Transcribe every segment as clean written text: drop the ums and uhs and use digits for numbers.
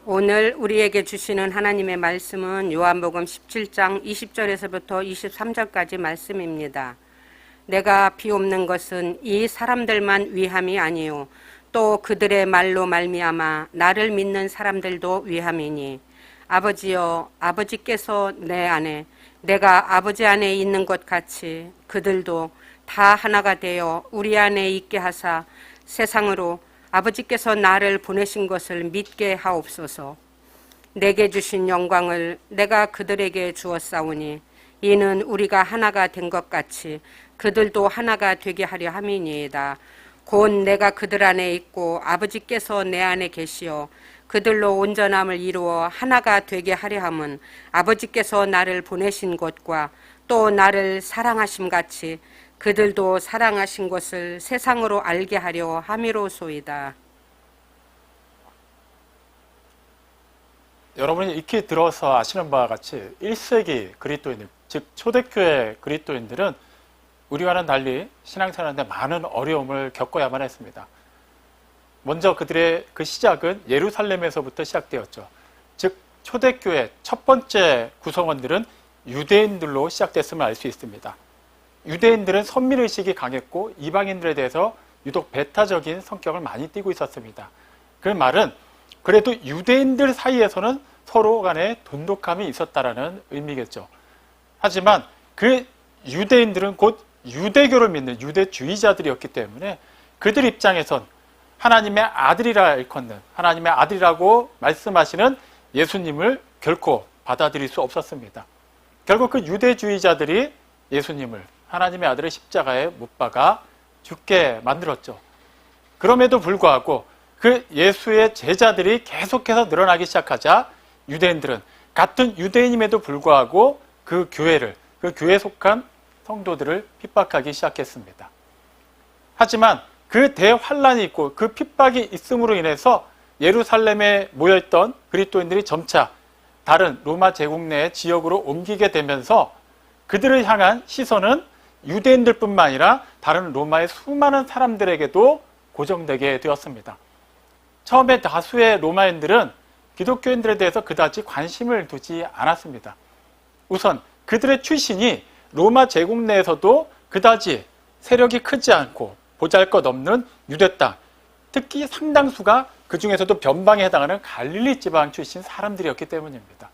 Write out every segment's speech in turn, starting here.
오늘 우리에게 주시는 하나님의 말씀은 요한복음 17장 20절에서부터 23절까지 말씀입니다. 내가 비옵는 것은 이 사람들만 위함이 아니요 또 그들의 말로 말미암아 나를 믿는 사람들도 위함이니 아버지여 아버지께서 내 안에 내가 아버지 안에 있는 것 같이 그들도 다 하나가 되어 우리 안에 있게 하사 세상으로 아버지께서 나를 보내신 것을 믿게 하옵소서. 내게 주신 영광을 내가 그들에게 주었사오니 이는 우리가 하나가 된 것 같이 그들도 하나가 되게 하려 함이니이다. 곧 내가 그들 안에 있고 아버지께서 내 안에 계시어 그들로 온전함을 이루어 하나가 되게 하려 함은 아버지께서 나를 보내신 것과 또 나를 사랑하심 같이 그들도 사랑하신 것을 세상으로 알게 하려 함이로소이다. 여러분이 익히 들어서 아시는 바와 같이 1세기 그리스도인들, 즉 초대교회 그리스도인들은 우리와는 달리 신앙생활하는데 많은 어려움을 겪어야만 했습니다. 먼저 그들의 그 시작은 예루살렘에서부터 시작되었죠. 즉 초대교회 첫 번째 구성원들은 유대인들로 시작됐음을 알 수 있습니다. 유대인들은 선민의식이 강했고 이방인들에 대해서 유독 배타적인 성격을 많이 띠고 있었습니다. 그 말은 그래도 유대인들 사이에서는 서로 간에 돈독함이 있었다라는 의미겠죠. 하지만 그 유대인들은 곧 유대교를 믿는 유대주의자들이었기 때문에 그들 입장에선 하나님의 아들이라 일컫는 하나님의 아들이라고 말씀하시는 예수님을 결코 받아들일 수 없었습니다. 결국 그 유대주의자들이 예수님을 하나님의 아들을 십자가에 못 박아 죽게 만들었죠. 그럼에도 불구하고 그 예수의 제자들이 계속해서 늘어나기 시작하자 유대인들은 같은 유대인임에도 불구하고 그 교회에 속한 성도들을 핍박하기 시작했습니다. 하지만 그 대환란이 있고 그 핍박이 있음으로 인해서 예루살렘에 모여있던 그리스도인들이 점차 다른 로마 제국 내 지역으로 옮기게 되면서 그들을 향한 시선은 유대인들뿐만 아니라 다른 로마의 수많은 사람들에게도 고정되게 되었습니다. 처음에 다수의 로마인들은 기독교인들에 대해서 그다지 관심을 두지 않았습니다. 우선 그들의 출신이 로마 제국 내에서도 그다지 세력이 크지 않고 보잘것없는 유대 땅, 특히 상당수가 그 중에서도 변방에 해당하는 갈릴리 지방 출신 사람들이었기 때문입니다.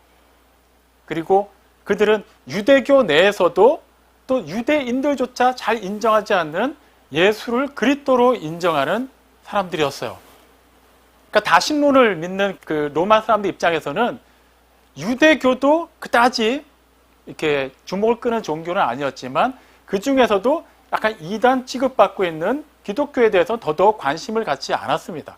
그리고 그들은 유대교 내에서도 또 유대인들조차 잘 인정하지 않는 예수를 그리스도로 인정하는 사람들이었어요. 그러니까 다신론을 믿는 그 로마 사람들 입장에서는 유대교도 그다지 이렇게 주목을 끄는 종교는 아니었지만 그 중에서도 약간 이단 취급받고 있는 기독교에 대해서 더더욱 관심을 갖지 않았습니다.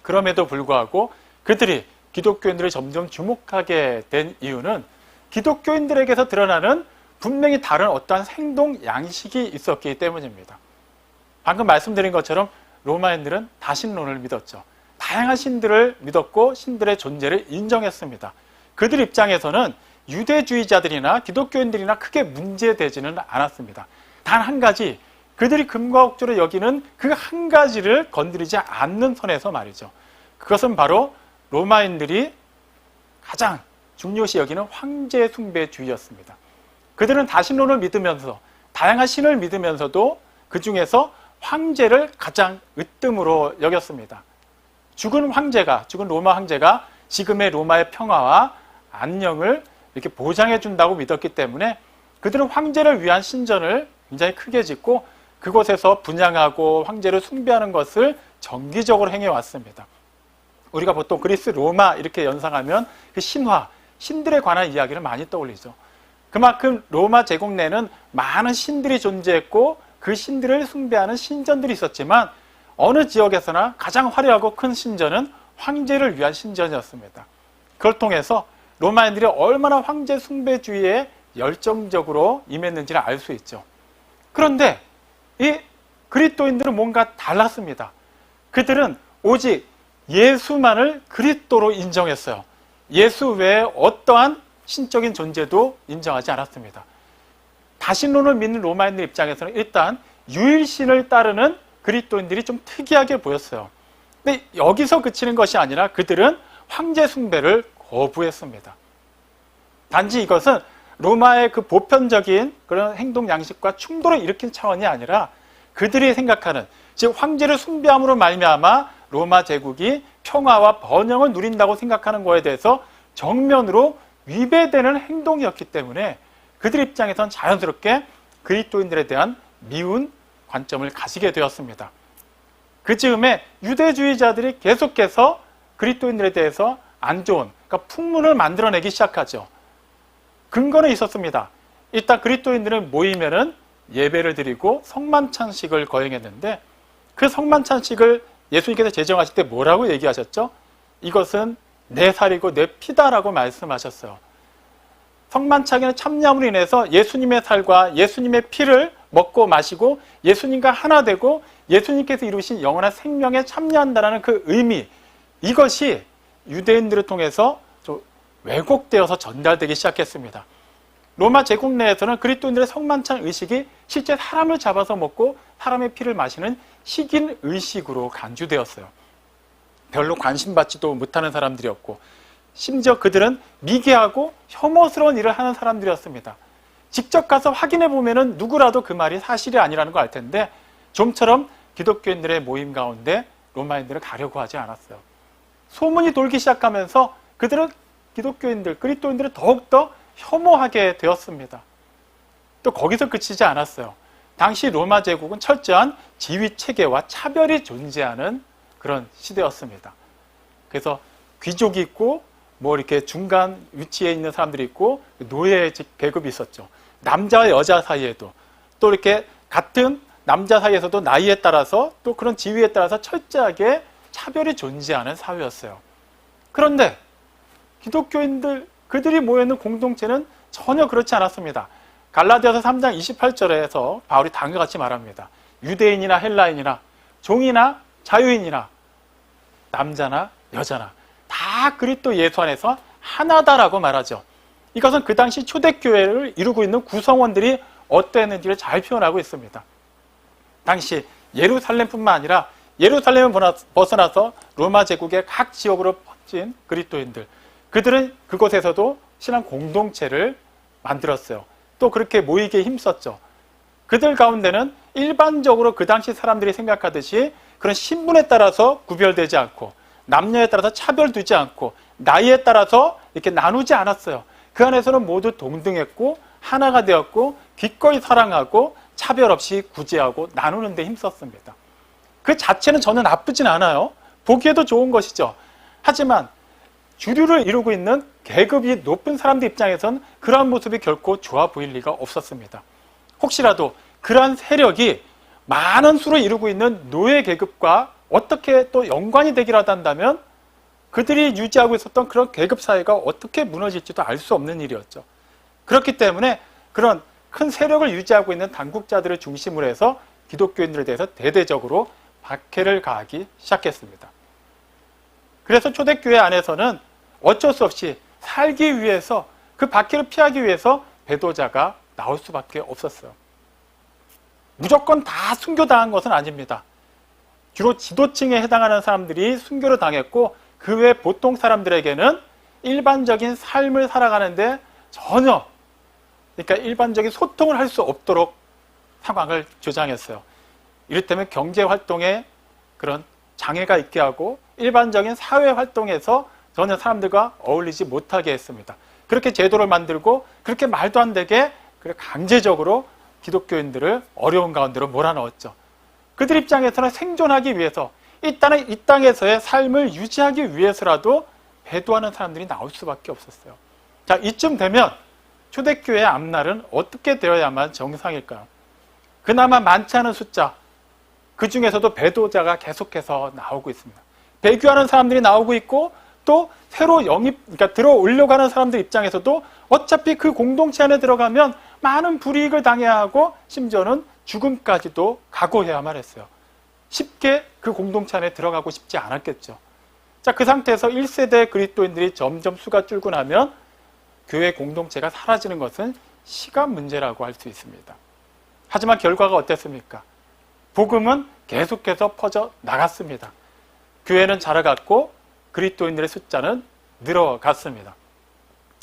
그럼에도 불구하고 그들이 기독교인들을 점점 주목하게 된 이유는 기독교인들에게서 드러나는 분명히 다른 어떠한 행동 양식이 있었기 때문입니다. 방금 말씀드린 것처럼 로마인들은 다신론을 믿었죠. 다양한 신들을 믿었고 신들의 존재를 인정했습니다. 그들 입장에서는 유대주의자들이나 기독교인들이나 크게 문제되지는 않았습니다. 단 한 가지, 그들이 금과 옥조로 여기는 그 한 가지를 건드리지 않는 선에서 말이죠. 그것은 바로 로마인들이 가장 중요시 여기는 황제 숭배주의였습니다. 그들은 다신론을 믿으면서 다양한 신을 믿으면서도 그 중에서 황제를 가장 으뜸으로 여겼습니다. 죽은 로마 황제가 지금의 로마의 평화와 안녕을 이렇게 보장해 준다고 믿었기 때문에 그들은 황제를 위한 신전을 굉장히 크게 짓고 그곳에서 분향하고 황제를 숭배하는 것을 정기적으로 행해왔습니다. 우리가 보통 그리스 로마 이렇게 연상하면 그 신화, 신들에 관한 이야기를 많이 떠올리죠. 그만큼 로마 제국 내는 많은 신들이 존재했고 그 신들을 숭배하는 신전들이 있었지만 어느 지역에서나 가장 화려하고 큰 신전은 황제를 위한 신전이었습니다. 그걸 통해서 로마인들이 얼마나 황제 숭배주의에 열정적으로 임했는지를 알 수 있죠. 그런데 이 그리스도인들은 뭔가 달랐습니다. 그들은 오직 예수만을 그리스도로 인정했어요. 예수 외에 어떠한 신적인 존재도 인정하지 않았습니다. 다신론을 믿는 로마인들 입장에서는 일단 유일신을 따르는 그리스도인들이 좀 특이하게 보였어요. 근데 여기서 그치는 것이 아니라 그들은 황제 숭배를 거부했습니다. 단지 이것은 로마의 그 보편적인 그런 행동 양식과 충돌을 일으킨 차원이 아니라 그들이 생각하는, 즉 황제를 숭배함으로 말미암아 로마 제국이 평화와 번영을 누린다고 생각하는 것에 대해서 정면으로 위배되는 행동이었기 때문에 그들 입장에선 자연스럽게 그리스도인들에 대한 미운 관점을 가지게 되었습니다. 그 즈음에 유대주의자들이 계속해서 그리스도인들에 대해서 안 좋은, 그러니까 풍문을 만들어내기 시작하죠. 근거는 있었습니다. 일단 그리스도인들은 모이면은 예배를 드리고 성만찬식을 거행했는데, 그 성만찬식을 예수님께서 제정하실 때 뭐라고 얘기하셨죠? 이것은 내 살이고 내 피다라고 말씀하셨어요. 성만찬에 참여함으로 인해서 예수님의 살과 예수님의 피를 먹고 마시고 예수님과 하나 되고 예수님께서 이루신 영원한 생명에 참여한다는 그 의미, 이것이 유대인들을 통해서 좀 왜곡되어서 전달되기 시작했습니다. 로마 제국 내에서는 그리스도인들의 성만찬 의식이 실제 사람을 잡아서 먹고 사람의 피를 마시는 식인 의식으로 간주되었어요. 별로 관심받지도 못하는 사람들이었고, 심지어 그들은 미개하고 혐오스러운 일을 하는 사람들이었습니다. 직접 가서 확인해 보면은 누구라도 그 말이 사실이 아니라는 걸 알 텐데, 좀처럼 기독교인들의 모임 가운데 로마인들을 가려고 하지 않았어요. 소문이 돌기 시작하면서 그들은 기독교인들, 그리스도인들을 더욱더 혐오하게 되었습니다. 또 거기서 그치지 않았어요. 당시 로마 제국은 철저한 지위 체계와 차별이 존재하는 그런 시대였습니다. 그래서 귀족이 있고 뭐 이렇게 중간 위치에 있는 사람들이 있고 노예 계급이 있었죠. 남자와 여자 사이에도 또 이렇게 같은 남자 사이에서도 나이에 따라서 또 그런 지위에 따라서 철저하게 차별이 존재하는 사회였어요. 그런데 기독교인들, 그들이 모여있는 공동체는 전혀 그렇지 않았습니다. 갈라디아서 3장 28절에서 바울이 다음과 같이 말합니다. 유대인이나 헬라인이나 종이나 자유인이나 남자나 여자나 다 그리스도 예수 안에서 하나다라고 말하죠. 이것은 그 당시 초대교회를 이루고 있는 구성원들이 어떠했는지를 잘 표현하고 있습니다. 당시 예루살렘뿐만 아니라 예루살렘을 벗어나서 로마 제국의 각 지역으로 퍼진 그리스도인들, 그들은 그곳에서도 신앙 공동체를 만들었어요. 또 그렇게 모이기에 힘썼죠. 그들 가운데는 일반적으로 그 당시 사람들이 생각하듯이 그런 신분에 따라서 구별되지 않고 남녀에 따라서 차별두지 않고 나이에 따라서 이렇게 나누지 않았어요. 그 안에서는 모두 동등했고 하나가 되었고 기꺼이 사랑하고 차별 없이 구제하고 나누는 데 힘썼습니다. 그 자체는 전혀 나쁘진 않아요. 보기에도 좋은 것이죠. 하지만 주류를 이루고 있는 계급이 높은 사람들 입장에선 그러한 모습이 결코 좋아 보일 리가 없었습니다. 혹시라도 그러한 세력이 많은 수로 이루고 있는 노예 계급과 어떻게 또 연관이 되기라도 한다면 그들이 유지하고 있었던 그런 계급 사회가 어떻게 무너질지도 알 수 없는 일이었죠. 그렇기 때문에 그런 큰 세력을 유지하고 있는 당국자들을 중심으로 해서 기독교인들에 대해서 대대적으로 박해를 가하기 시작했습니다. 그래서 초대교회 안에서는 어쩔 수 없이 살기 위해서, 그 박해를 피하기 위해서 배도자가 나올 수밖에 없었어요. 무조건 다 순교당한 것은 아닙니다. 주로 지도층에 해당하는 사람들이 순교를 당했고, 그 외 보통 사람들에게는 일반적인 삶을 살아가는데 전혀, 그러니까 일반적인 소통을 할 수 없도록 상황을 조장했어요. 이를테면 경제활동에 그런 장애가 있게 하고 일반적인 사회활동에서 전혀 사람들과 어울리지 못하게 했습니다. 그렇게 제도를 만들고 그렇게 말도 안 되게 강제적으로 기독교인들을 어려운 가운데로 몰아넣었죠. 그들 입장에서는 생존하기 위해서 이 땅에서의 삶을 유지하기 위해서라도 배도하는 사람들이 나올 수밖에 없었어요. 자, 이쯤 되면 초대교회의 앞날은 어떻게 되어야만 정상일까요? 그나마 많지 않은 숫자, 그 중에서도 배도자가 계속해서 나오고 있습니다. 배교하는 사람들이 나오고 있고 또 새로 그러니까 들어오려고 하는 사람들 입장에서도 어차피 그 공동체 안에 들어가면 많은 불이익을 당해야 하고 심지어는 죽음까지도 각오해야만 했어요. 쉽게 그 공동체 안에 들어가고 싶지 않았겠죠. 자, 그 상태에서 1세대 그리스도인들이 점점 수가 줄고 나면 교회 공동체가 사라지는 것은 시간 문제라고 할 수 있습니다. 하지만 결과가 어땠습니까? 복음은 계속해서 퍼져 나갔습니다. 교회는 자라갔고 그리스도인들의 숫자는 늘어갔습니다.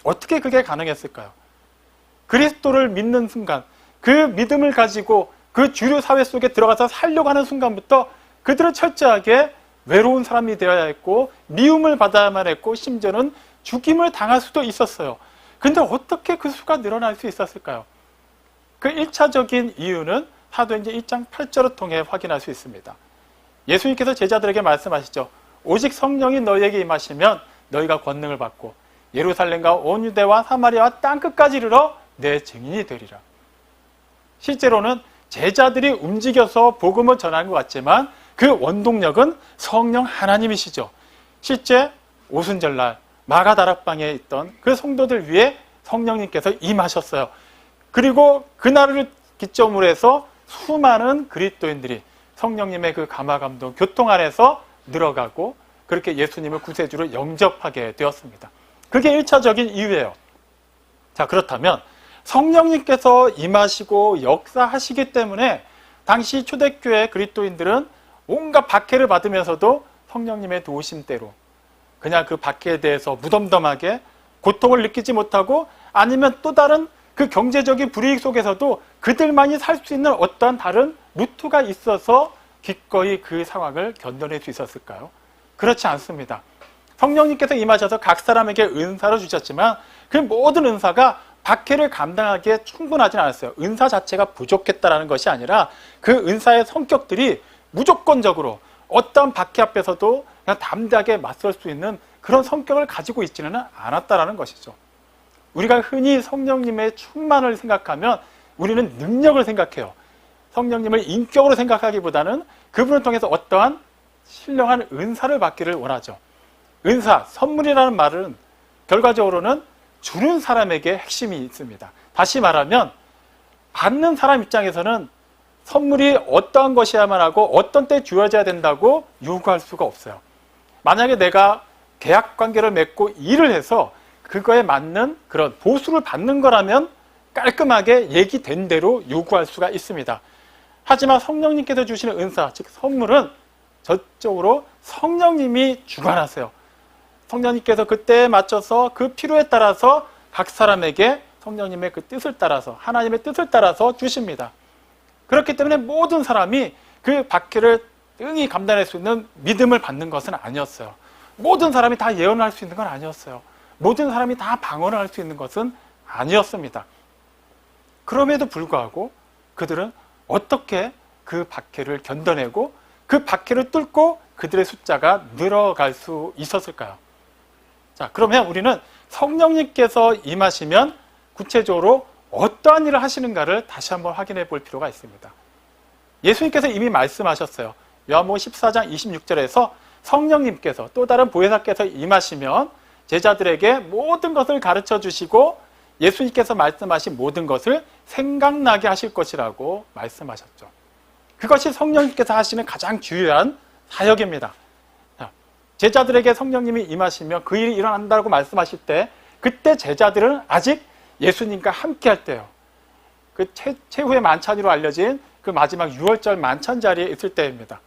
어떻게 그게 가능했을까요? 그리스도를 믿는 순간, 그 믿음을 가지고 그 주류 사회 속에 들어가서 살려고 하는 순간부터 그들은 철저하게 외로운 사람이 되어야 했고 미움을 받아야만 했고 심지어는 죽임을 당할 수도 있었어요. 근데 어떻게 그 수가 늘어날 수 있었을까요? 그 1차적인 이유는 사도행전 1장 8절을 통해 확인할 수 있습니다. 예수님께서 제자들에게 말씀하시죠. 오직 성령이 너희에게 임하시면 너희가 권능을 받고 예루살렘과 온 유대와 사마리아와 땅끝까지 이르러 내 증인이 되리라. 실제로는 제자들이 움직여서 복음을 전하는 것 같지만 그 원동력은 성령 하나님이시죠. 실제 오순절날 마가다락방에 있던 그 성도들 위해 성령님께서 임하셨어요. 그리고 그날을 기점으로 해서 수많은 그리스도인들이 성령님의 그 감화감동 교통 안에서 늘어가고 그렇게 예수님을 구세주로 영접하게 되었습니다. 그게 1차적인 이유예요. 자, 그렇다면 성령님께서 임하시고 역사하시기 때문에 당시 초대교회 그리스도인들은 온갖 박해를 받으면서도 성령님의 도우심대로 그냥 그 박해에 대해서 무덤덤하게 고통을 느끼지 못하고 아니면 또 다른 그 경제적인 불이익 속에서도 그들만이 살 수 있는 어떠한 다른 루트가 있어서 기꺼이 그 상황을 견뎌낼 수 있었을까요? 그렇지 않습니다. 성령님께서 임하셔서 각 사람에게 은사를 주셨지만 그 모든 은사가 박해를 감당하기에 충분하진 않았어요. 은사 자체가 부족했다는 것이 아니라 그 은사의 성격들이 무조건적으로 어떤 박해 앞에서도 그냥 담대하게 맞설 수 있는 그런 성격을 가지고 있지는 않았다는 것이죠. 우리가 흔히 성령님의 충만을 생각하면 우리는 능력을 생각해요. 성령님을 인격으로 생각하기보다는 그분을 통해서 어떠한 신령한 은사를 받기를 원하죠. 은사, 선물이라는 말은 결과적으로는 주는 사람에게 핵심이 있습니다. 다시 말하면 받는 사람 입장에서는 선물이 어떠한 것이야만 하고 어떤 때 주어져야 된다고 요구할 수가 없어요. 만약에 내가 계약 관계를 맺고 일을 해서 그거에 맞는 그런 보수를 받는 거라면 깔끔하게 얘기된 대로 요구할 수가 있습니다. 하지만 성령님께서 주시는 은사, 즉 선물은 저쪽으로 성령님이 주관하세요. 성령님께서 그때에 맞춰서 그 필요에 따라서 각 사람에게 성령님의 그 뜻을 따라서 하나님의 뜻을 따라서 주십니다. 그렇기 때문에 모든 사람이 그 박해를 능히 감당할 수 있는 믿음을 받는 것은 아니었어요. 모든 사람이 다 예언을 할 수 있는 건 아니었어요. 모든 사람이 다 방언을 할 수 있는 것은 아니었습니다. 그럼에도 불구하고 그들은 어떻게 그 박해를 견뎌내고 그 박해를 뚫고 그들의 숫자가 늘어갈 수 있었을까요? 자, 그러면 우리는 성령님께서 임하시면 구체적으로 어떠한 일을 하시는가를 다시 한번 확인해 볼 필요가 있습니다. 예수님께서 이미 말씀하셨어요. 요한복음 14장 26절에서 성령님께서 또 다른 보혜사께서 임하시면 제자들에게 모든 것을 가르쳐 주시고 예수님께서 말씀하신 모든 것을 생각나게 하실 것이라고 말씀하셨죠. 그것이 성령님께서 하시는 가장 중요한 사역입니다. 제자들에게 성령님이 임하시면 그 일이 일어난다고 말씀하실 때 그때 제자들은 아직 예수님과 함께 할 때요. 그 최후의 만찬으로 알려진 그 마지막 6월절 만찬 자리에 있을 때입니다.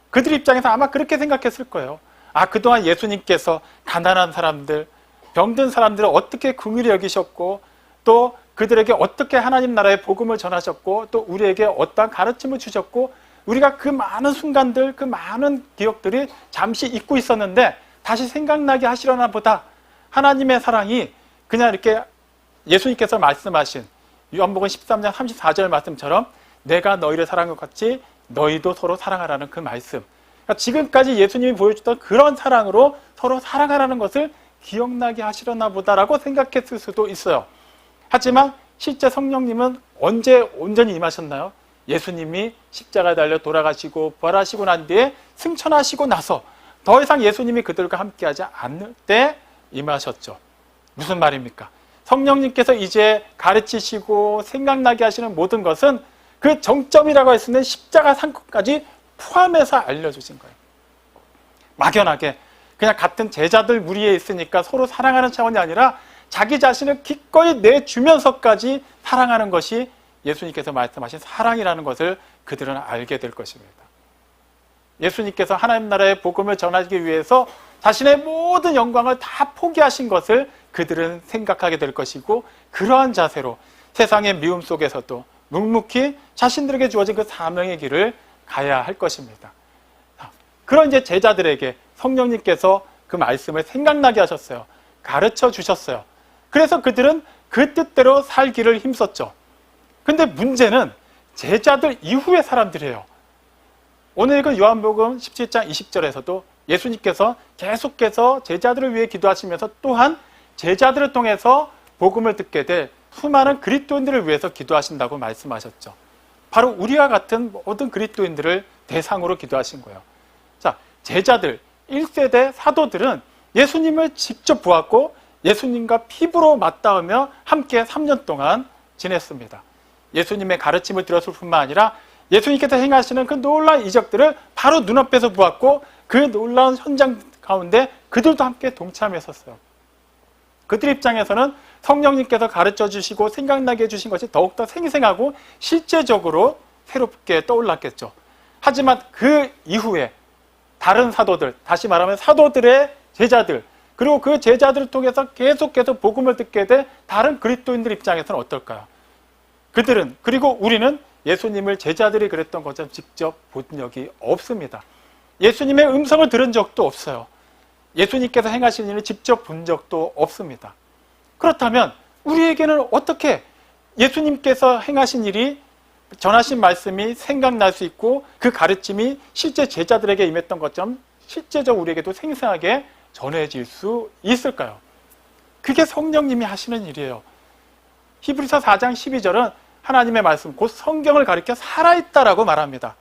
그들 입장에서 아마 그렇게 생각했을 거예요. 아, 그동안 예수님께서 가난한 사람들, 병든 사람들을 어떻게 긍휼히 여기셨고 또 그들에게 어떻게 하나님 나라의 복음을 전하셨고 또 우리에게 어떠한 가르침을 주셨고 우리가 그 많은 순간들, 그 많은 기억들이 잠시 잊고 있었는데 다시 생각나게 하시려나 보다. 하나님의 사랑이 그냥 이렇게 예수님께서 말씀하신 요한복음 13장 34절 말씀처럼 내가 너희를 사랑한 것 같이 너희도 서로 사랑하라는 그 말씀. 그러니까 지금까지 예수님이 보여줬던 그런 사랑으로 서로 사랑하라는 것을 기억나게 하시려나 보다라고 생각했을 수도 있어요. 하지만 실제 성령님은 언제 온전히 임하셨나요? 예수님이 십자가에 달려 돌아가시고 부활하시고 난 뒤에 승천하시고 나서 더 이상 예수님이 그들과 함께하지 않을 때 임하셨죠. 무슨 말입니까? 성령님께서 이제 가르치시고 생각나게 하시는 모든 것은 그 정점이라고 할 수 있는 십자가 상급까지 포함해서 알려주신 거예요. 막연하게 그냥 같은 제자들 무리에 있으니까 서로 사랑하는 차원이 아니라 자기 자신을 기꺼이 내주면서까지 사랑하는 것이 예수님께서 말씀하신 사랑이라는 것을 그들은 알게 될 것입니다. 예수님께서 하나님 나라의 복음을 전하기 위해서 자신의 모든 영광을 다 포기하신 것을 그들은 생각하게 될 것이고, 그러한 자세로 세상의 미움 속에서도 묵묵히 자신들에게 주어진 그 사명의 길을 가야 할 것입니다. 그런 이제 제자들에게 성령님께서 그 말씀을 생각나게 하셨어요. 가르쳐 주셨어요. 그래서 그들은 그 뜻대로 살기를 힘썼죠. 근데 문제는 제자들 이후의 사람들이에요. 오늘 읽은 요한복음 17장 20절에서도 예수님께서 계속해서 제자들을 위해 기도하시면서 또한 제자들을 통해서 복음을 듣게 될 수많은 그리스도인들을 위해서 기도하신다고 말씀하셨죠. 바로 우리와 같은 모든 그리스도인들을 대상으로 기도하신 거예요. 자, 제자들, 1세대 사도들은 예수님을 직접 보았고 예수님과 피부로 맞닿으며 함께 3년 동안 지냈습니다. 예수님의 가르침을 들었을 뿐만 아니라 예수님께서 행하시는 그 놀라운 이적들을 바로 눈앞에서 보았고 그 놀라운 현장 가운데 그들도 함께 동참했었어요. 그들 입장에서는 성령님께서 가르쳐 주시고 생각나게 해주신 것이 더욱더 생생하고 실제적으로 새롭게 떠올랐겠죠. 하지만 그 이후에 다른 사도들, 다시 말하면 사도들의 제자들, 그리고 그 제자들을 통해서 계속해서 복음을 듣게 된 다른 그리스도인들 입장에서는 어떨까요? 그들은, 그리고 우리는 예수님을 제자들이 그랬던 것처럼 직접 본 적이 없습니다. 예수님의 음성을 들은 적도 없어요. 예수님께서 행하신 일을 직접 본 적도 없습니다. 그렇다면 우리에게는 어떻게 예수님께서 행하신 일이, 전하신 말씀이 생각날 수 있고 그 가르침이 실제 제자들에게 임했던 것처럼 실제적으로 우리에게도 생생하게 전해질 수 있을까요? 그게 성령님이 하시는 일이에요. 히브리서 4장 12절은 하나님의 말씀, 곧 성경을 가리켜 살아있다라고 말합니다.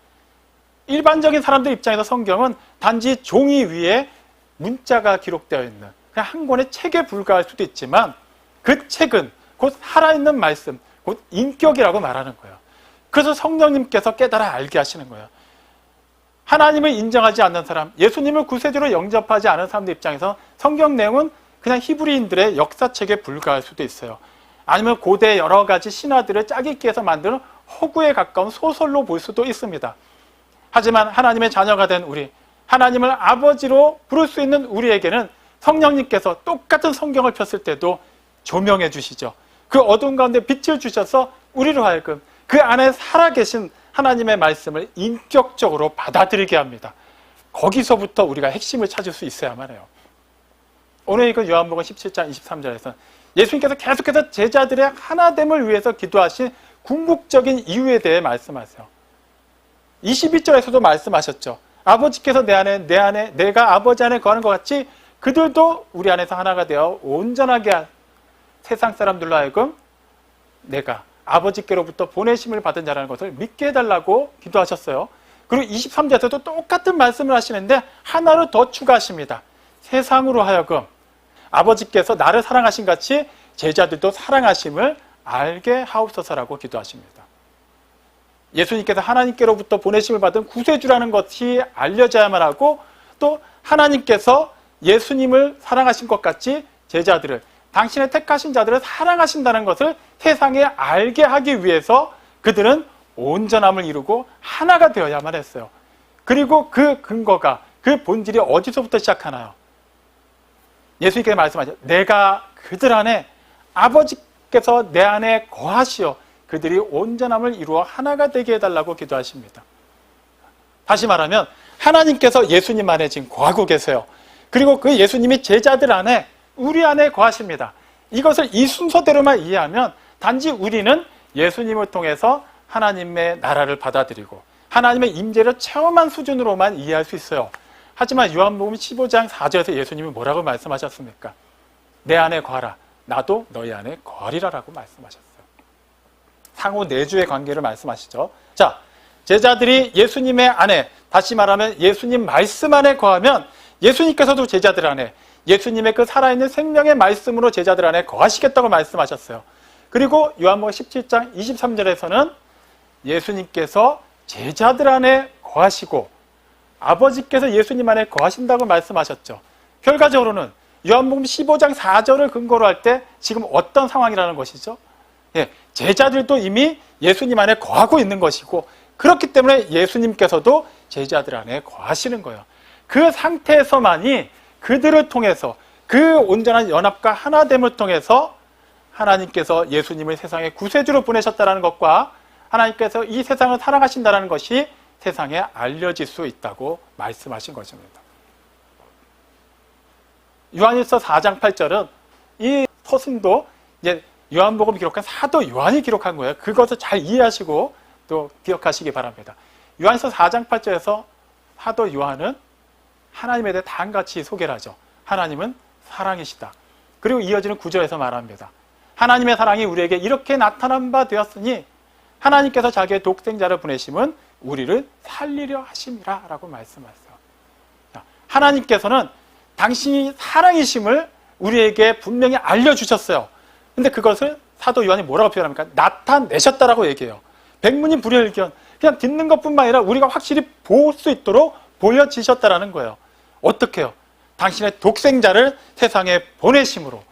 일반적인 사람들 입장에서 성경은 단지 종이 위에 문자가 기록되어 있는 그냥 한 권의 책에 불과할 수도 있지만 그 책은 곧 살아있는 말씀, 곧 인격이라고 말하는 거예요. 그래서 성령님께서 깨달아 알게 하시는 거예요. 하나님을 인정하지 않는 사람, 예수님을 구세주로 영접하지 않은 사람들 입장에서 성경 내용은 그냥 히브리인들의 역사책에 불과할 수도 있어요. 아니면 고대 여러 가지 신화들을 짜깁기 해서 만드는 허구에 가까운 소설로 볼 수도 있습니다. 하지만 하나님의 자녀가 된 우리, 하나님을 아버지로 부를 수 있는 우리에게는 성령님께서 똑같은 성경을 폈을 때도 조명해 주시죠. 그 어두운 가운데 빛을 주셔서 우리로 하여금 그 안에 살아계신 하나님의 말씀을 인격적으로 받아들이게 합니다. 거기서부터 우리가 핵심을 찾을 수 있어야만 해요. 오늘 읽은 요한복음 17장 23절에서는 예수님께서 계속해서 제자들의 하나됨을 위해서 기도하신 궁극적인 이유에 대해 말씀하세요. 22절에서도 말씀하셨죠. 아버지께서 내 안에 내가 아버지 안에 거하는 것 같이 그들도 우리 안에서 하나가 되어 온전하게 한 세상 사람들로 하여금 내가 아버지께로부터 보내심을 받은 자라는 것을 믿게 해달라고 기도하셨어요. 그리고 23절에서도 똑같은 말씀을 하시는데 하나를 더 추가하십니다. 세상으로 하여금 아버지께서 나를 사랑하신 같이 제자들도 사랑하심을 알게 하옵소서라고 기도하십니다. 예수님께서 하나님께로부터 보내심을 받은 구세주라는 것이 알려져야만 하고 또 하나님께서 예수님을 사랑하신 것 같이 제자들을, 당신의 택하신 자들을 사랑하신다는 것을 세상에 알게 하기 위해서 그들은 온전함을 이루고 하나가 되어야만 했어요. 그리고 그 근거가, 그 본질이 어디서부터 시작하나요? 예수님께서 말씀하셨죠. 내가 그들 안에, 아버지께서 내 안에 거하시어 그들이 온전함을 이루어 하나가 되게 해달라고 기도하십니다. 다시 말하면 하나님께서 예수님 안에 지금 거하고 계세요. 그리고 그 예수님이 제자들 안에, 우리 안에 거하십니다. 이것을 이 순서대로만 이해하면 단지 우리는 예수님을 통해서 하나님의 나라를 받아들이고 하나님의 임재를 체험한 수준으로만 이해할 수 있어요. 하지만 요한복음 15장 4절에서 예수님이 뭐라고 말씀하셨습니까? 내 안에 거하라, 나도 너희 안에 거하리라라고 말씀하셨어요. 상호 내주의 관계를 말씀하시죠. 자, 제자들이 예수님의 안에, 다시 말하면 예수님 말씀 안에 거하면 예수님께서도 제자들 안에, 예수님의 그 살아있는 생명의 말씀으로 제자들 안에 거하시겠다고 말씀하셨어요. 그리고 요한복음 17장 23절에서는 예수님께서 제자들 안에 거하시고 아버지께서 예수님 안에 거하신다고 말씀하셨죠. 결과적으로는 요한복음 15장 4절을 근거로 할 때 지금 어떤 상황이라는 것이죠? 제자들도 이미 예수님 안에 거하고 있는 것이고 그렇기 때문에 예수님께서도 제자들 안에 거하시는 거예요. 그 상태에서만이 그들을 통해서 그 온전한 연합과 하나됨을 통해서 하나님께서 예수님을 세상의 구세주로 보내셨다는 것과 하나님께서 이 세상을 사랑하신다는 것이 세상에 알려질 수 있다고 말씀하신 것입니다. 요한일서 4장 8절은 이 서신도 이제 요한복음 기록한 사도 요한이 기록한 거예요. 그것을 잘 이해하시고 또 기억하시기 바랍니다. 요한일서 4장 8절에서 사도 요한은 하나님에 대해 다음같이 소개를 하죠. 하나님은 사랑이시다. 그리고 이어지는 9절에서 말합니다. 하나님의 사랑이 우리에게 이렇게 나타난 바 되었으니 하나님께서 자기의 독생자를 보내심은 우리를 살리려 하심이라 라고 말씀하세요. 하나님께서는 당신이 사랑이심을 우리에게 분명히 알려주셨어요. 근데 그것을 사도 요한이 뭐라고 표현합니까? 나타내셨다라고 얘기해요. 백문이 불여일견. 그냥 듣는 것뿐만 아니라 우리가 확실히 볼 수 있도록 보여지셨다라는 거예요. 어떻게 해요? 당신의 독생자를 세상에 보내심으로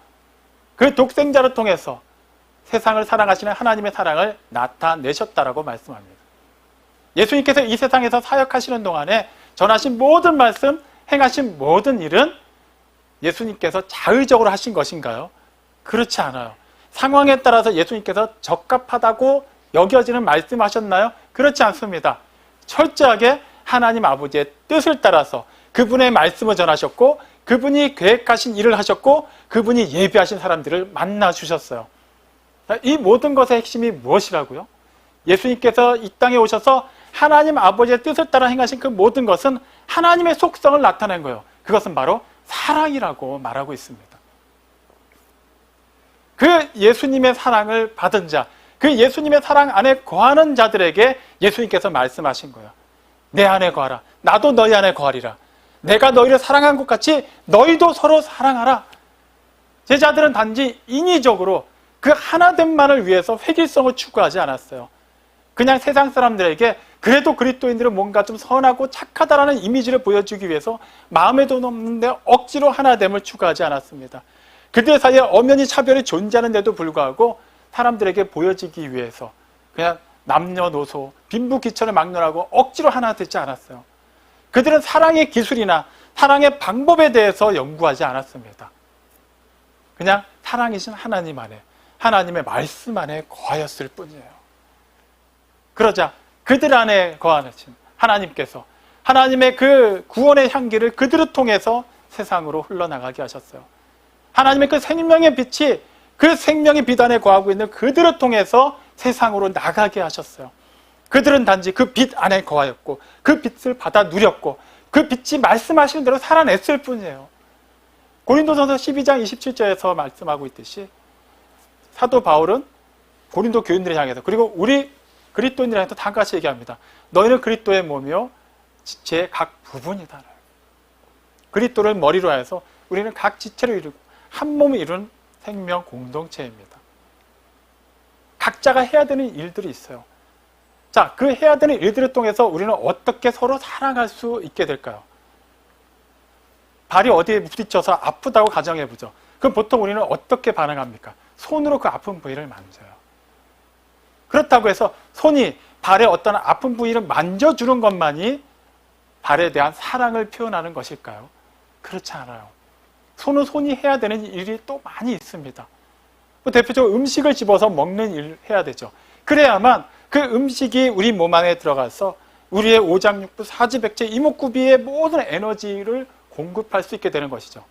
그 독생자를 통해서 세상을 사랑하시는 하나님의 사랑을 나타내셨다라고 말씀합니다. 예수님께서 이 세상에서 사역하시는 동안에 전하신 모든 말씀, 행하신 모든 일은 예수님께서 자의적으로 하신 것인가요? 그렇지 않아요. 상황에 따라서 예수님께서 적합하다고 여겨지는 말씀하셨나요? 그렇지 않습니다. 철저하게 하나님 아버지의 뜻을 따라서 그분의 말씀을 전하셨고 그분이 계획하신 일을 하셨고 그분이 예비하신 사람들을 만나 주셨어요. 이 모든 것의 핵심이 무엇이라고요? 예수님께서 이 땅에 오셔서 하나님 아버지의 뜻을 따라 행하신 그 모든 것은 하나님의 속성을 나타낸 거예요. 그것은 바로 사랑이라고 말하고 있습니다. 그 예수님의 사랑을 받은 자, 그 예수님의 사랑 안에 거하는 자들에게 예수님께서 말씀하신 거예요. 내 안에 거하라. 나도 너희 안에 거하리라. 내가 너희를 사랑한 것 같이 너희도 서로 사랑하라. 제자들은 단지 인위적으로 그 하나됨만을 위해서 획일성을 추구하지 않았어요. 그냥 세상 사람들에게 그래도 그리스도인들은 뭔가 좀 선하고 착하다라는 이미지를 보여주기 위해서 마음에도 없는데 억지로 하나됨을 추구하지 않았습니다. 그들 사이에 엄연히 차별이 존재하는데도 불구하고 사람들에게 보여지기 위해서 그냥 남녀노소, 빈부귀천을 막론하고 억지로 하나 되지 않았어요. 그들은 사랑의 기술이나 사랑의 방법에 대해서 연구하지 않았습니다. 그냥 사랑이신 하나님 안에, 하나님의 말씀 안에 거하였을 뿐이에요. 그러자 그들 안에 거하신 하나님께서 하나님의 그 구원의 향기를 그들을 통해서 세상으로 흘러나가게 하셨어요. 하나님의 그 생명의 빛이 그 생명의 빛 안에 거하고 있는 그들을 통해서 세상으로 나가게 하셨어요. 그들은 단지 그 빛 안에 거하였고 그 빛을 받아 누렸고 그 빛이 말씀하시는 대로 살아냈을 뿐이에요. 고린도전서 12장 27절에서 말씀하고 있듯이 사도 바울은 고린도 교인들을 향해서 그리고 우리 그리스도인들을 향해서 다 같이 얘기합니다. 너희는 그리스도의 몸이요 지체의 각 부분이다. 그리스도를 머리로 해서 우리는 각 지체를 이루고 한 몸을 이루는 생명 공동체입니다. 각자가 해야 되는 일들이 있어요. 자, 그 해야 되는 일들을 통해서 우리는 어떻게 서로 사랑할 수 있게 될까요? 발이 어디에 부딪혀서 아프다고 가정해보죠. 그럼 보통 우리는 어떻게 반응합니까? 손으로 그 아픈 부위를 만져요. 그렇다고 해서 손이 발의 어떤 아픈 부위를 만져주는 것만이 발에 대한 사랑을 표현하는 것일까요? 그렇지 않아요. 손은 손이 해야 되는 일이 또 많이 있습니다. 대표적으로 음식을 집어서 먹는 일을 해야 되죠. 그래야만 그 음식이 우리 몸 안에 들어가서 우리의 오장육부, 사지백체, 이목구비의 모든 에너지를 공급할 수 있게 되는 것이죠.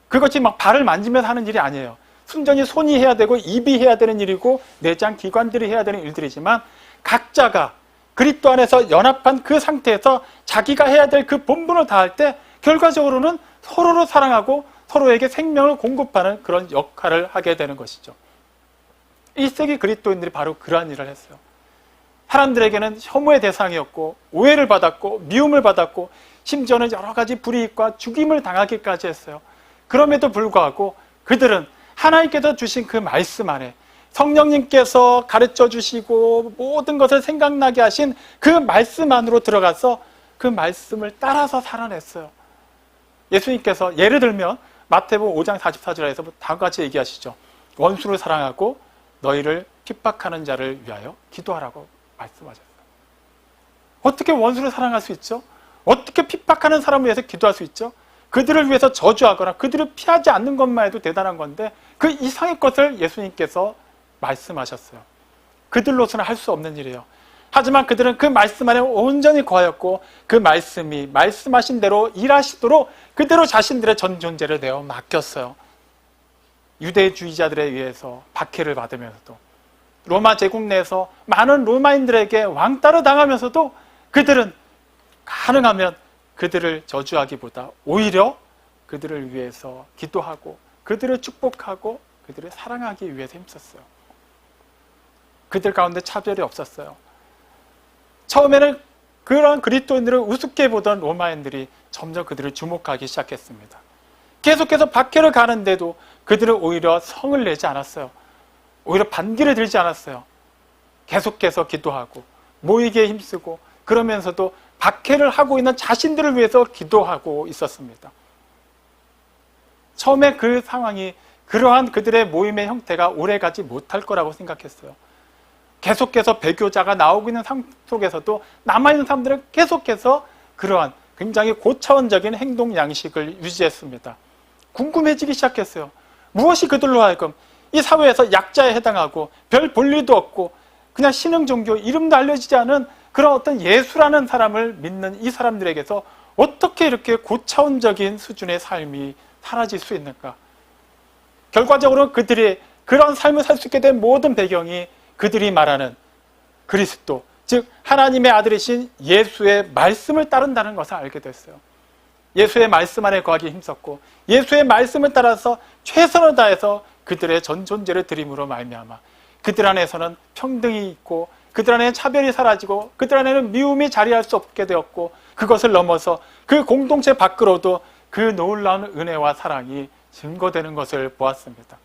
그것이 막 발을 만지면서 하는 일이 아니에요. 순전히 손이 해야 되고 입이 해야 되는 일이고 내장 기관들이 해야 되는 일들이지만 각자가 그리스도 안에서 연합한 그 상태에서 자기가 해야 될 그 본분을 다할 때 결과적으로는 서로를 사랑하고 서로에게 생명을 공급하는 그런 역할을 하게 되는 것이죠. 1세기 그리스도인들이 바로 그러한 일을 했어요. 사람들에게는 혐오의 대상이었고 오해를 받았고 미움을 받았고 심지어는 여러 가지 불이익과 죽임을 당하기까지 했어요. 그럼에도 불구하고 그들은 하나님께서 주신 그 말씀 안에 성령님께서 가르쳐 주시고 모든 것을 생각나게 하신 그 말씀 안으로 들어가서 그 말씀을 따라서 살아냈어요. 예수님께서 예를 들면 마태복음 5장 44절에서 다음과 같이 얘기하시죠. 원수를 사랑하고 너희를 핍박하는 자를 위하여 기도하라고 말씀하셨어요. 어떻게 원수를 사랑할 수 있죠? 어떻게 핍박하는 사람을 위해서 기도할 수 있죠? 그들을 위해서 저주하거나 그들을 피하지 않는 것만 해도 대단한 건데 그 이상의 것을 예수님께서 말씀하셨어요. 그들로서는 할 수 없는 일이에요. 하지만 그들은 그 말씀 안에 온전히 거하였고 그 말씀이 말씀하신 대로 일하시도록 그대로 자신들의 전 존재를 내어 맡겼어요. 유대주의자들에 의해서 박해를 받으면서도 로마 제국 내에서 많은 로마인들에게 왕따를 당하면서도 그들은 가능하면 그들을 저주하기보다 오히려 그들을 위해서 기도하고 그들을 축복하고 그들을 사랑하기 위해서 힘썼어요. 그들 가운데 차별이 없었어요. 처음에는 그런 그리스도인들을 우습게 보던 로마인들이 점점 그들을 주목하기 시작했습니다. 계속해서 박해를 가는데도 그들은 오히려 성을 내지 않았어요. 오히려 반기를 들지 않았어요. 계속해서 기도하고 모이기에 힘쓰고 그러면서도 박해를 하고 있는 자신들을 위해서 기도하고 있었습니다. 처음에 그 상황이 그러한 그들의 모임의 형태가 오래가지 못할 거라고 생각했어요. 계속해서 배교자가 나오고 있는 상황 속에서도 남아있는 사람들은 계속해서 그러한 굉장히 고차원적인 행동 양식을 유지했습니다. 궁금해지기 시작했어요. 무엇이 그들로 하여금 이 사회에서 약자에 해당하고 별 볼일도 없고 그냥 신흥 종교 이름도 알려지지 않은 그런 어떤 예수라는 사람을 믿는 이 사람들에게서 어떻게 이렇게 고차원적인 수준의 삶이 사라질 수 있는가? 결과적으로 그들이 그런 삶을 살 수 있게 된 모든 배경이 그들이 말하는 그리스도, 즉 하나님의 아들이신 예수의 말씀을 따른다는 것을 알게 됐어요. 예수의 말씀 안에 거하기 힘썼고 예수의 말씀을 따라서 최선을 다해서 그들의 전 존재를 드림으로 말미암아 그들 안에서는 평등이 있고 그들 안에는 차별이 사라지고 그들 안에는 미움이 자리할 수 없게 되었고 그것을 넘어서 그 공동체 밖으로도 그 놀라운 은혜와 사랑이 증거되는 것을 보았습니다.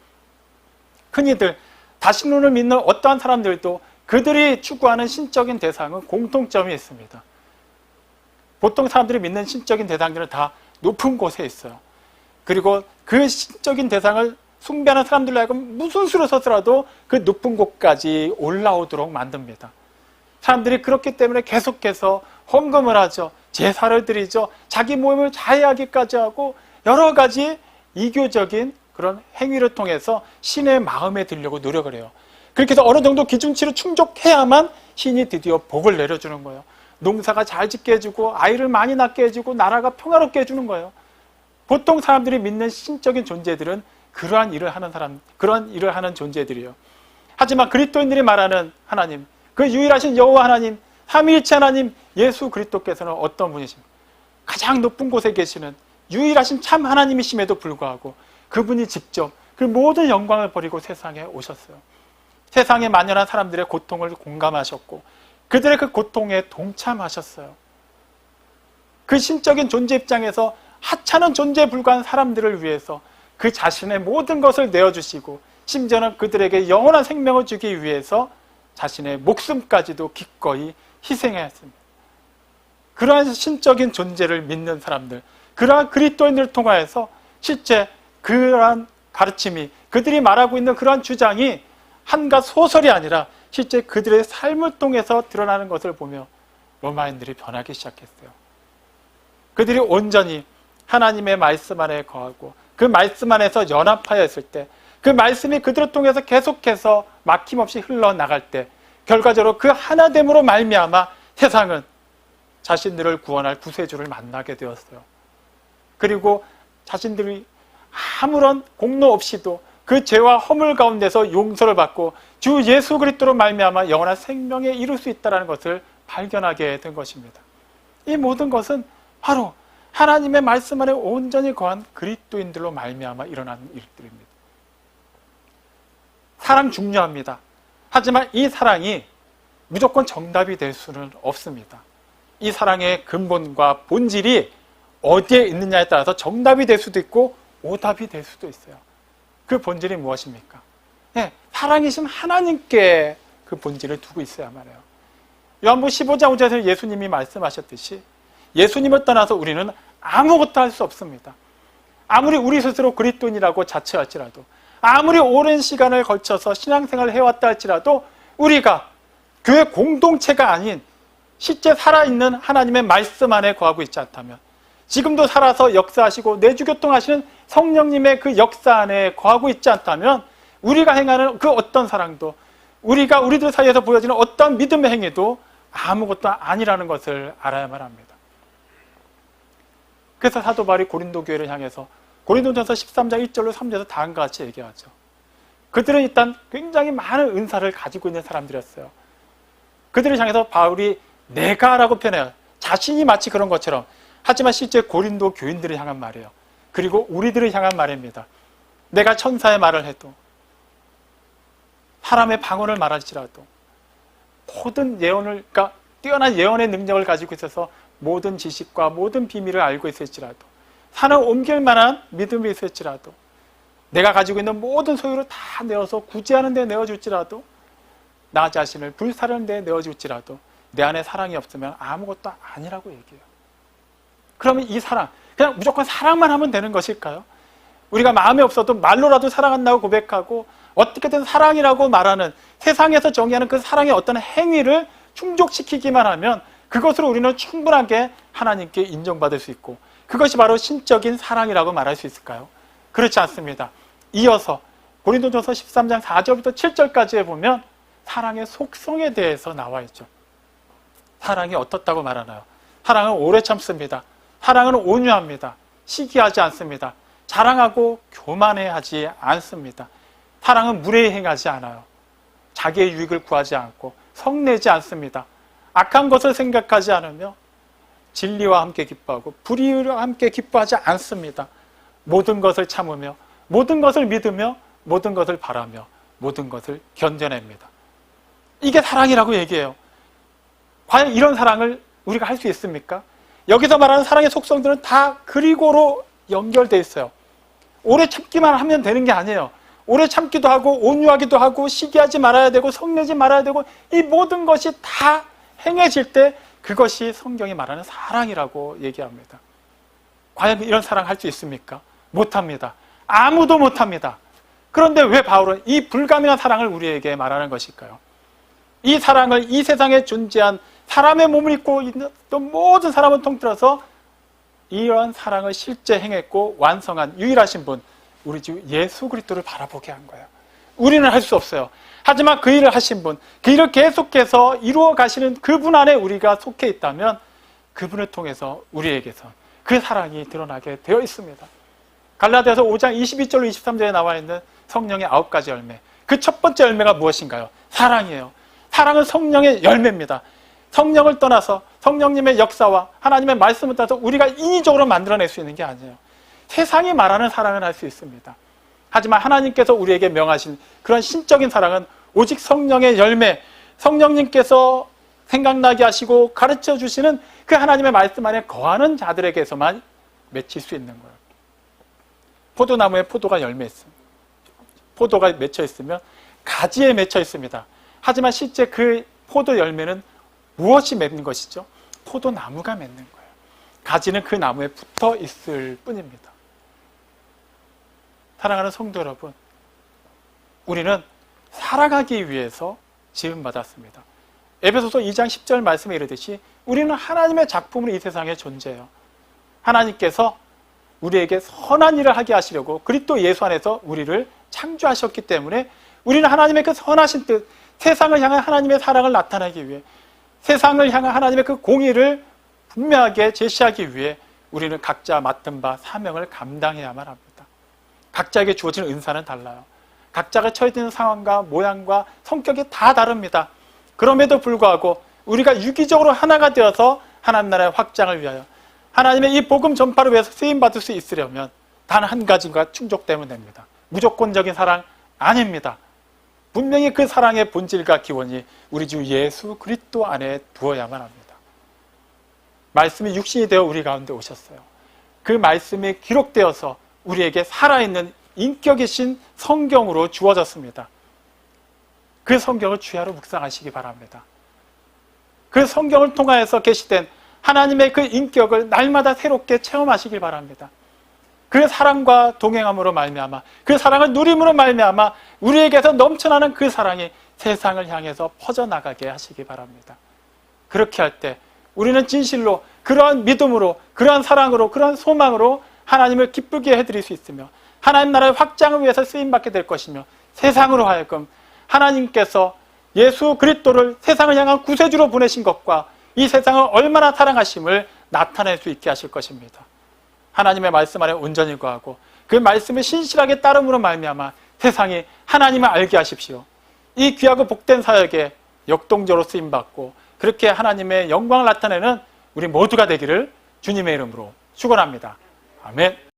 흔히들 다신론을 믿는 어떠한 사람들도 그들이 추구하는 신적인 대상은 공통점이 있습니다. 보통 사람들이 믿는 신적인 대상들은 다 높은 곳에 있어요. 그리고 그 신적인 대상을 숭배하는 사람들로 하여금 무슨 수로 서서라도 그 높은 곳까지 올라오도록 만듭니다. 사람들이 그렇기 때문에 계속해서 헌금을 하죠. 제사를 드리죠. 자기 모임을 자해하기까지 하고 여러 가지 이교적인 그런 행위를 통해서 신의 마음에 들려고 노력을 해요. 그렇게 해서 어느 정도 기준치를 충족해야만 신이 드디어 복을 내려주는 거예요. 농사가 잘 짓게 해주고 아이를 많이 낳게 해주고 나라가 평화롭게 해주는 거예요. 보통 사람들이 믿는 신적인 존재들은 그러한 일을 하는 존재들이에요. 하지만 그리스도인들이 말하는 하나님, 그 유일하신 여호와 하나님, 삼위일체 하나님 예수 그리스도께서는 어떤 분이십니까? 가장 높은 곳에 계시는 유일하신 참 하나님이심에도 불구하고 그분이 직접 그 모든 영광을 버리고 세상에 오셨어요. 세상에 만연한 사람들의 고통을 공감하셨고 그들의 그 고통에 동참하셨어요. 그 신적인 존재 입장에서 하찮은 존재에 불과한 사람들을 위해서 그 자신의 모든 것을 내어주시고 심지어는 그들에게 영원한 생명을 주기 위해서 자신의 목숨까지도 기꺼이 희생하였습니다. 그러한 신적인 존재를 믿는 사람들, 그러한 그리스도인들을 통하여서 실제 그러한 가르침이 그들이 말하고 있는 그러한 주장이 한갓 소설이 아니라 실제 그들의 삶을 통해서 드러나는 것을 보며 로마인들이 변하기 시작했어요. 그들이 온전히 하나님의 말씀 안에 거하고 그 말씀 안에서 연합하여 있을 때 그 말씀이 그들을 통해서 계속해서 막힘없이 흘러나갈 때 결과적으로 그 하나됨으로 말미암아 세상은 자신들을 구원할 구세주를 만나게 되었어요. 그리고 자신들이 아무런 공로 없이도 그 죄와 허물 가운데서 용서를 받고 주 예수 그리스도로 말미암아 영원한 생명에 이룰 수 있다는 것을 발견하게 된 것입니다. 이 모든 것은 바로 하나님의 말씀 안에 온전히 거한 그리스도인들로 말미암아 일어나는 일들입니다. 사랑 중요합니다. 하지만 이 사랑이 무조건 정답이 될 수는 없습니다. 이 사랑의 근본과 본질이 어디에 있느냐에 따라서 정답이 될 수도 있고 오답이 될 수도 있어요. 그 본질이 무엇입니까? 네, 사랑이신 하나님께 그 본질을 두고 있어야만 해요. 요한복음 15장 5절에서 예수님이 말씀하셨듯이 예수님을 떠나서 우리는 아무것도 할 수 없습니다. 아무리 우리 스스로 그리스도인이라고 자처할지라도 아무리 오랜 시간을 걸쳐서 신앙생활을 해왔다 할지라도 우리가 교회 공동체가 아닌 실제 살아있는 하나님의 말씀 안에 거하고 있지 않다면 지금도 살아서 역사하시고 내주교통하시는 성령님의 그 역사 안에 거하고 있지 않다면 우리가 행하는 그 어떤 사랑도, 우리가 우리들 사이에서 보여지는 어떤 믿음의 행위도 아무것도 아니라는 것을 알아야만 합니다. 그래서 사도 바울이 고린도 교회를 향해서 고린도전서 13장 1절로 3절에서 다음과 같이 얘기하죠. 그들은 일단 굉장히 많은 은사를 가지고 있는 사람들이었어요. 그들을 향해서 바울이 내가라고 표현해요. 자신이 마치 그런 것처럼. 하지만 실제 고린도 교인들을 향한 말이에요. 그리고 우리들을 향한 말입니다. 내가 천사의 말을 해도, 사람의 방언을 말할지라도, 모든 예언을, 그러니까 뛰어난 예언의 능력을 가지고 있어서 모든 지식과 모든 비밀을 알고 있을지라도, 산을 옮길 만한 믿음이 있을지라도, 내가 가지고 있는 모든 소유를 다 내어서 구제하는 데 내어줄지라도, 나 자신을 불사르는 데 내어줄지라도 내 안에 사랑이 없으면 아무것도 아니라고 얘기해요. 그러면 이 사랑, 그냥 무조건 사랑만 하면 되는 것일까요? 우리가 마음이 없어도 말로라도 사랑한다고 고백하고 어떻게든 사랑이라고 말하는, 세상에서 정의하는 그 사랑의 어떤 행위를 충족시키기만 하면 그것으로 우리는 충분하게 하나님께 인정받을 수 있고 그것이 바로 신적인 사랑이라고 말할 수 있을까요? 그렇지 않습니다. 이어서 고린도전서 13장 4절부터 7절까지에 보면 사랑의 속성에 대해서 나와 있죠. 사랑이 어떻다고 말하나요? 사랑은 오래 참습니다. 사랑은 온유합니다. 시기하지 않습니다. 자랑하고 교만해하지 않습니다. 사랑은 무례히 행하지 않아요. 자기의 유익을 구하지 않고 성내지 않습니다. 악한 것을 생각하지 않으며 진리와 함께 기뻐하고 불의와 함께 기뻐하지 않습니다. 모든 것을 참으며 모든 것을 믿으며 모든 것을 바라며 모든 것을 견뎌냅니다. 이게 사랑이라고 얘기해요. 과연 이런 사랑을 우리가 할 수 있습니까? 여기서 말하는 사랑의 속성들은 다 그리고로 연결되어 있어요. 오래 참기만 하면 되는 게 아니에요. 오래 참기도 하고 온유하기도 하고 시기하지 말아야 되고 성내지 말아야 되고 이 모든 것이 다 행해질 때 그것이 성경이 말하는 사랑이라고 얘기합니다. 과연 이런 사랑 할 수 있습니까? 못합니다. 아무도 못합니다. 그런데 왜 바울은 이 불가능한 사랑을 우리에게 말하는 것일까요? 이 사랑을 이 세상에 존재한 사람의 몸을 입고 있는 또 모든 사람을 통틀어서 이러한 사랑을 실제 행했고 완성한 유일하신 분, 우리 주 예수 그리스도를 바라보게 한 거예요. 우리는 할 수 없어요. 하지만 그 일을 하신 분, 그 일을 계속해서 이루어 가시는 그분 안에 우리가 속해 있다면 그분을 통해서 우리에게서 그 사랑이 드러나게 되어 있습니다. 갈라디아서 5장 22절로 23절에 나와 있는 성령의 9가지 열매, 그 첫 번째 열매가 무엇인가요? 사랑이에요. 사랑은 성령의 열매입니다. 성령을 떠나서 성령님의 역사와 하나님의 말씀을 따라서 우리가 인위적으로 만들어낼 수 있는 게 아니에요. 세상이 말하는 사랑은 할 수 있습니다. 하지만 하나님께서 우리에게 명하신 그런 신적인 사랑은 오직 성령의 열매, 성령님께서 생각나게 하시고 가르쳐 주시는 그 하나님의 말씀 안에 거하는 자들에게서만 맺힐 수 있는 거예요. 포도나무에 포도가 열매 있습니다. 포도가 맺혀 있으면 가지에 맺혀 있습니다. 하지만 실제 그 포도 열매는 무엇이 맺는 것이죠? 포도나무가 맺는 거예요. 가지는 그 나무에 붙어 있을 뿐입니다. 사랑하는 성도 여러분, 우리는 살아가기 위해서 지음받았습니다. 에베소서 2장 10절 말씀에 이르듯이 우리는 하나님의 작품으로 이 세상에 존재해요. 하나님께서 우리에게 선한 일을 하게 하시려고 그리스도 예수 안에서 우리를 창조하셨기 때문에 우리는 하나님의 그 선하신 뜻, 세상을 향한 하나님의 사랑을 나타내기 위해, 세상을 향한 하나님의 그 공의를 분명하게 제시하기 위해 우리는 각자 맡은 바 사명을 감당해야만 합니다. 각자에게 주어진 은사는 달라요. 각자가 처해 있는 상황과 모양과 성격이 다 다릅니다. 그럼에도 불구하고 우리가 유기적으로 하나가 되어서 하나님 나라의 확장을 위하여 하나님의 이 복음 전파를 위해서 쓰임받을 수 있으려면 단 한 가지가 충족되면 됩니다. 무조건적인 사랑 아닙니다. 분명히 그 사랑의 본질과 기원이 우리 주 예수 그리스도 안에 두어야만 합니다. 말씀이 육신이 되어 우리 가운데 오셨어요. 그 말씀이 기록되어서 우리에게 살아있는 인격이신 성경으로 주어졌습니다. 그 성경을 주야로 묵상하시기 바랍니다. 그 성경을 통하여서 계시된 하나님의 그 인격을 날마다 새롭게 체험하시길 바랍니다. 그 사랑과 동행함으로 말미암아, 그 사랑을 누림으로 말미암아 우리에게서 넘쳐나는 그 사랑이 세상을 향해서 퍼져나가게 하시기 바랍니다. 그렇게 할 때 우리는 진실로 그러한 믿음으로, 그러한 사랑으로, 그러한 소망으로 하나님을 기쁘게 해드릴 수 있으며 하나님 나라의 확장을 위해서 쓰임받게 될 것이며 세상으로 하여금 하나님께서 예수 그리스도를 세상을 향한 구세주로 보내신 것과 이 세상을 얼마나 사랑하심을 나타낼 수 있게 하실 것입니다. 하나님의 말씀 안에 온전히 거하고 그 말씀을 신실하게 따름으로 말미암아 세상이 하나님을 알게 하십시오. 이 귀하고 복된 사역에 역동적으로 쓰임받고 그렇게 하나님의 영광을 나타내는 우리 모두가 되기를 주님의 이름으로 축원합니다. 아멘.